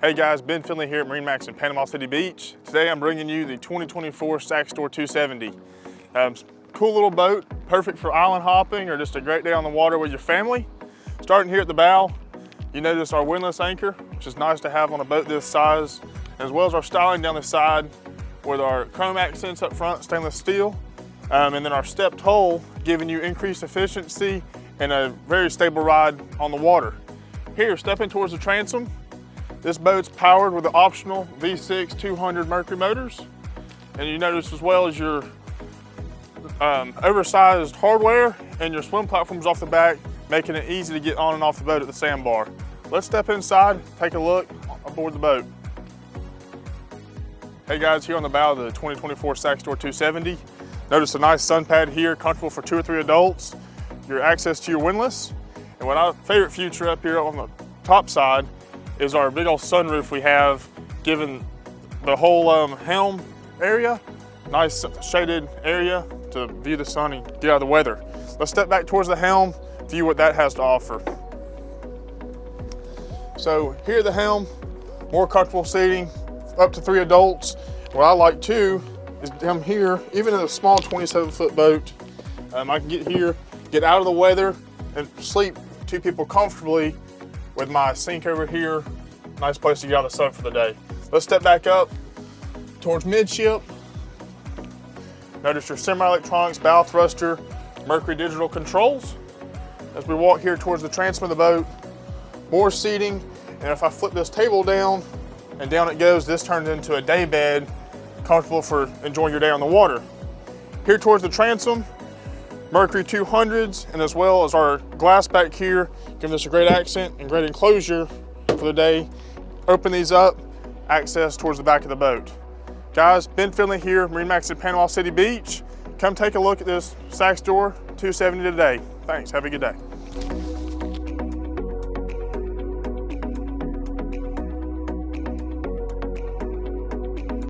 Hey guys, Ben Finley here at MarineMax in Panama City Beach. Today I'm bringing you the 2024 Saxdor 270. Cool little boat, perfect for island hopping or just a great day on the water with your family. Starting here at the bow, you notice our windlass anchor, which is nice to have on a boat this size, as well as our styling down the side with our chrome accents up front, stainless steel, and then our stepped hull giving you increased efficiency and a very stable ride on the water. Here, stepping towards the transom, this boat's powered with the optional V6 200 Mercury motors. And you notice as well as your oversized hardware and your swim platforms off the back, making it easy to get on and off the boat at the sandbar. Let's step inside, take a look aboard the boat. Hey guys, here on the bow of the 2024 Saxdor 270. Notice a nice sun pad here, comfortable for 2 or 3 adults. Your access to your windlass. And what our favorite feature up here on the top side is our big old sunroof we have, giving the whole helm area, nice shaded area to view the sun and get out of the weather. Let's step back towards the helm, view what that has to offer. So here at the helm, more comfortable seating, up to 3 adults. What I like too is down here, even in a small 27-foot boat, I can get here, get out of the weather and sleep 2 people comfortably with my sink over here. Nice place to get out of the sun for the day. Let's step back up towards midship. Notice your semi-electronics, bow thruster, Mercury digital controls. As we walk here towards the transom of the boat, more seating, and if I flip this table down and down it goes, this turns into a day bed, comfortable for enjoying your day on the water. Here towards the transom, Mercury 200s, and as well as our glass back here, giving us a great accent and great enclosure for the day. Open these up, access towards the back of the boat. Guys, Ben Finley here, MarineMax in Panama City Beach. Come take a look at this Saxdor 270 today. Thanks, have a good day.